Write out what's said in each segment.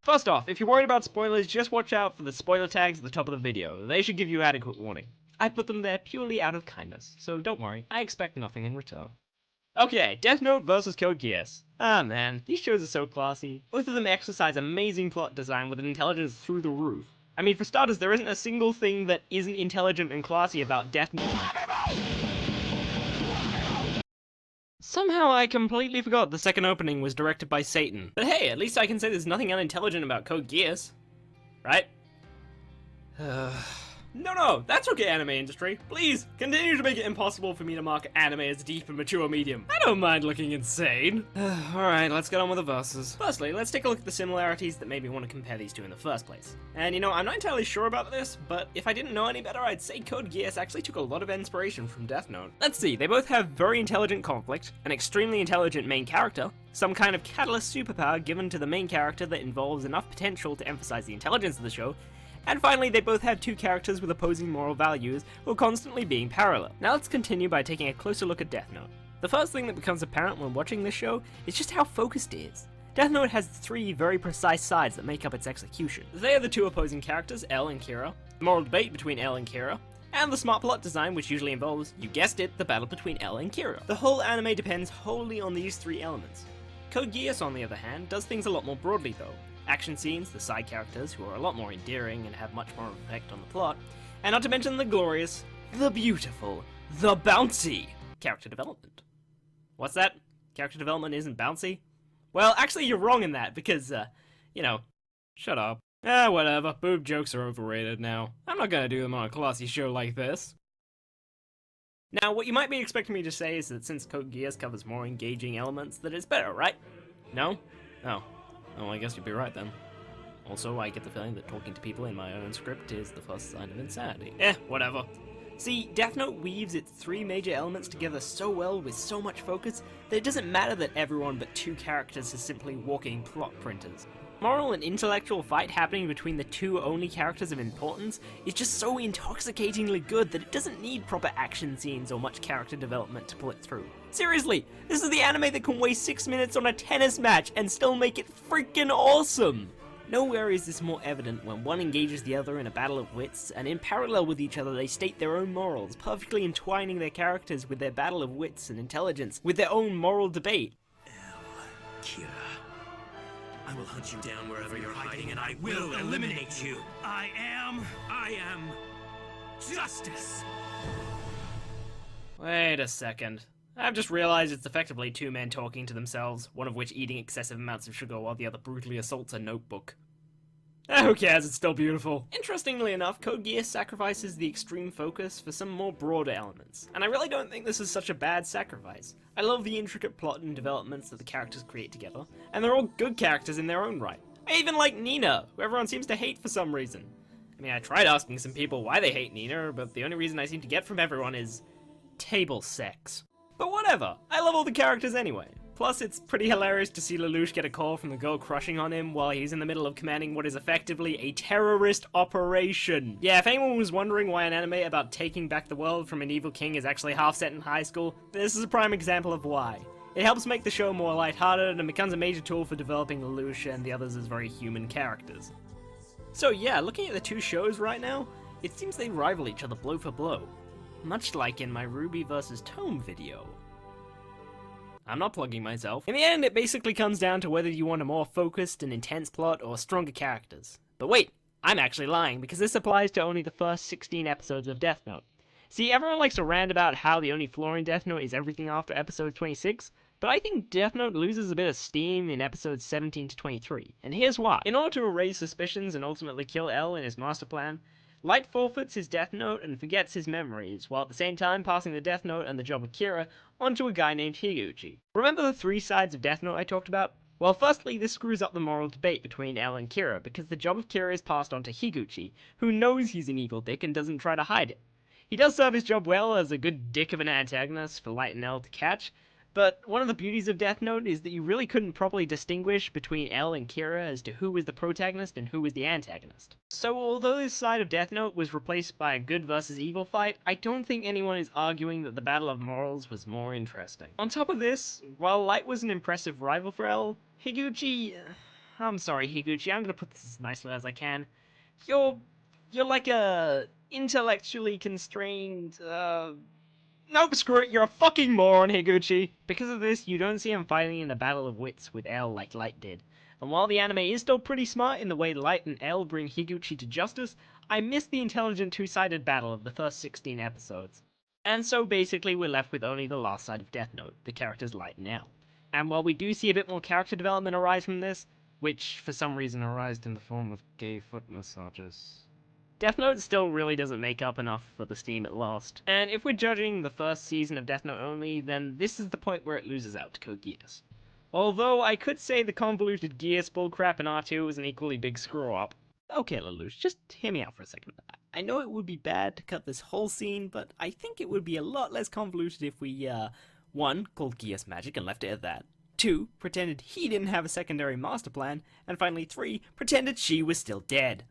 First off, if you're worried about spoilers, just watch out for the spoiler tags at the top of the video. They should give you adequate warning. I put them there purely out of kindness, so don't worry, I expect nothing in return. Okay, Death Note versus Code Geass. Ah man, these shows are so classy. Both of them exercise amazing plot design with an intelligence through the roof. I mean, for starters, there isn't a single thing that isn't intelligent and classy about Death Note. Somehow I completely forgot the second opening was directed by Satan. But hey, at least I can say there's nothing unintelligent about Code Geass. Right? No, that's okay, anime industry. Please, continue to make it impossible for me to mark anime as a deep and mature medium. I don't mind looking insane. Alright, let's get on with the verses. Firstly, let's take a look at the similarities that made me want to compare these two in the first place. And you know, I'm not entirely sure about this, but if I didn't know any better, I'd say Code Geass actually took a lot of inspiration from Death Note. Let's see, they both have very intelligent conflict, an extremely intelligent main character, some kind of catalyst superpower given to the main character that involves enough potential to emphasize the intelligence of the show, and finally, they both have two characters with opposing moral values who are constantly being parallel. Now let's continue by taking a closer look at Death Note. The first thing that becomes apparent when watching this show is just how focused it is. Death Note has three very precise sides that make up its execution. They are the two opposing characters, L and Kira, the moral debate between L and Kira, and the smart plot design which usually involves, you guessed it, the battle between L and Kira. The whole anime depends wholly on these three elements. Code Geass, on the other hand, does things a lot more broadly though. Action scenes, the side characters, who are a lot more endearing and have much more effect on the plot, and not to mention the glorious, the beautiful, the bouncy character development. What's that? Character development isn't bouncy? Well, actually you're wrong in that, because, you know, shut up. Whatever, boob jokes are overrated now. I'm not gonna do them on a classy show like this. Now, what you might be expecting me to say is that since Code Geass covers more engaging elements, that it's better, right? No? Oh. Oh, I guess you'd be right then. Also, I get the feeling that talking to people in my own script is the first sign of insanity. Whatever. See, Death Note weaves its three major elements together so well with so much focus that it doesn't matter that everyone but two characters are simply walking plot printers. Moral and intellectual fight happening between the two only characters of importance is just so intoxicatingly good that it doesn't need proper action scenes or much character development to pull it through. Seriously, this is the anime that can waste 6 minutes on a tennis match and still make it freaking awesome! Nowhere is this more evident when one engages the other in a battle of wits, and in parallel with each other they state their own morals, perfectly entwining their characters with their battle of wits and intelligence, with their own moral debate. Kira, I will hunt you down wherever you're hiding and I will eliminate you. I am justice. Wait a second. I've just realized it's effectively two men talking to themselves, one of which eating excessive amounts of sugar while the other brutally assaults a notebook. Who cares, it's still beautiful. Interestingly enough, Code Geass sacrifices the extreme focus for some more broader elements, and I really don't think this is such a bad sacrifice. I love the intricate plot and developments that the characters create together, and they're all good characters in their own right. I even like Nina, who everyone seems to hate for some reason. I mean, I tried asking some people why they hate Nina, but the only reason I seem to get from everyone is table sex. But whatever, I love all the characters anyway. Plus, it's pretty hilarious to see Lelouch get a call from the girl crushing on him while he's in the middle of commanding what is effectively a terrorist operation. Yeah, if anyone was wondering why an anime about taking back the world from an evil king is actually half set in high school, this is a prime example of why. It helps make the show more lighthearted and becomes a major tool for developing Lelouch and the others as very human characters. So yeah, looking at the two shows right now, it seems they rival each other blow for blow. Much like in my Ruby vs. Tome video. I'm not plugging myself. In the end, it basically comes down to whether you want a more focused and intense plot or stronger characters. But wait, I'm actually lying, because this applies to only the first 16 episodes of Death Note. See, everyone likes to rant about how the only flaw in Death Note is everything after episode 26, but I think Death Note loses a bit of steam in episodes 17 to 23, and here's why. In order to erase suspicions and ultimately kill L in his master plan, Light forfeits his Death Note and forgets his memories, while at the same time passing the Death Note and the job of Kira onto a guy named Higuchi. Remember the three sides of Death Note I talked about? Well, firstly, this screws up the moral debate between L and Kira, because the job of Kira is passed on to Higuchi, who knows he's an evil dick and doesn't try to hide it. He does serve his job well as a good dick of an antagonist for Light and L to catch, but one of the beauties of Death Note is that you really couldn't properly distinguish between L and Kira as to who was the protagonist and who was the antagonist. So although this side of Death Note was replaced by a good versus evil fight, I don't think anyone is arguing that the Battle of Morals was more interesting. On top of this, while Light was an impressive rival for L, Higuchi, I'm sorry, Higuchi, I'm gonna put this as nicely as I can. You're like a intellectually constrained, Nope, screw it, you're a fucking moron, Higuchi! Because of this, you don't see him fighting in a battle of wits with L like Light did. And while the anime is still pretty smart in the way Light and L bring Higuchi to justice, I miss the intelligent two-sided battle of the first 16 episodes. And so basically we're left with only the last side of Death Note, the characters Light and L. And while we do see a bit more character development arise from this, which for some reason arose in the form of gay foot massages, Death Note still really doesn't make up enough for the steam it lost. And if we're judging the first season of Death Note only, then this is the point where it loses out to Code Geass. Although I could say the convoluted Geass bullcrap in R2 was an equally big screw-up. Okay, Lelouch, just hear me out for a second. I know it would be bad to cut this whole scene, but I think it would be a lot less convoluted if we, 1. Called Geass magic and left it at that. 2. Pretended he didn't have a secondary master plan. And finally 3. Pretended she was still dead.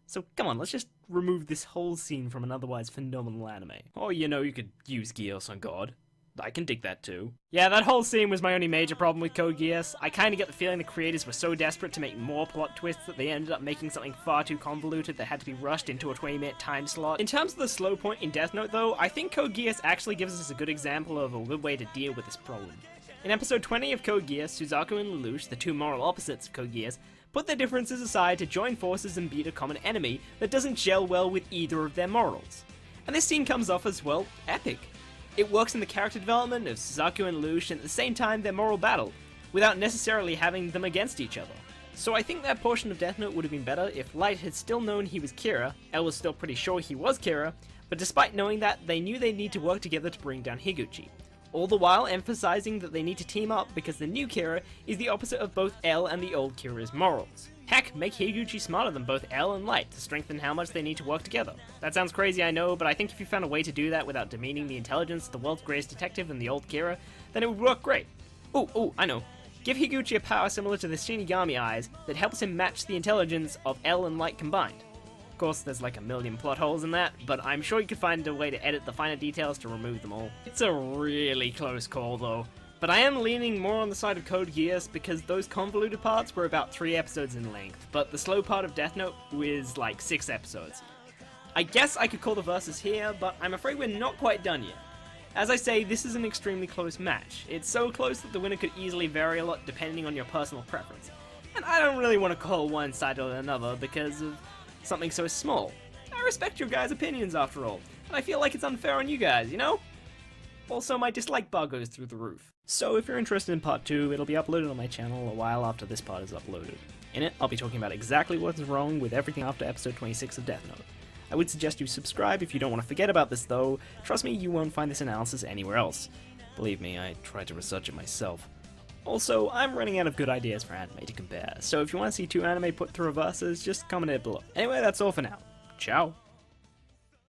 So come on, let's just remove this whole scene from an otherwise phenomenal anime. Or, you know, you could use Geass on God. I can dig that too. Yeah, that whole scene was my only major problem with Code Geass. I kinda get the feeling the creators were so desperate to make more plot twists that they ended up making something far too convoluted that had to be rushed into a 20-minute time slot. In terms of the slow point in Death Note though, I think Code Geass actually gives us a good example of a good way to deal with this problem. In episode 20 of Code Geass, Suzaku and Lelouch, the two moral opposites of Code Geass, put their differences aside to join forces and beat a common enemy that doesn't gel well with either of their morals. And this scene comes off as, well, epic. It works in the character development of Suzaku and Lelouch and at the same time their moral battle, without necessarily having them against each other. So I think that portion of Death Note would have been better if Light had still known he was Kira, L was still pretty sure he was Kira, but despite knowing that, they knew they'd need to work together to bring down Higuchi. All the while emphasizing that they need to team up because the new Kira is the opposite of both L and the old Kira's morals. Heck, make Higuchi smarter than both L and Light to strengthen how much they need to work together. That sounds crazy, I know, but I think if you found a way to do that without demeaning the intelligence of the world's greatest detective and the old Kira, then it would work great. Oh, I know. Give Higuchi a power similar to the Shinigami eyes that helps him match the intelligence of L and Light combined. Of course, there's like a million plot holes in that, but I'm sure you could find a way to edit the finer details to remove them all. It's a really close call though. But I am leaning more on the side of Code Geass because those convoluted parts were about 3 episodes in length, but the slow part of Death Note was like 6 episodes. I guess I could call the verses here, but I'm afraid we're not quite done yet. As I say, this is an extremely close match. It's so close that the winner could easily vary a lot depending on your personal preference. And I don't really want to call one side or another because of something so small. I respect your guys' opinions after all, and I feel like it's unfair on you guys, you know? Also, my dislike bar goes through the roof. So if you're interested in part 2, it'll be uploaded on my channel a while after this part is uploaded. In it, I'll be talking about exactly what's wrong with everything after episode 26 of Death Note. I would suggest you subscribe if you don't want to forget about this though. Trust me, you won't find this analysis anywhere else. Believe me, I tried to research it myself. Also, I'm running out of good ideas for anime to compare, so if you want to see 2 anime put through reverses, just comment it below. Anyway, that's all for now. Ciao!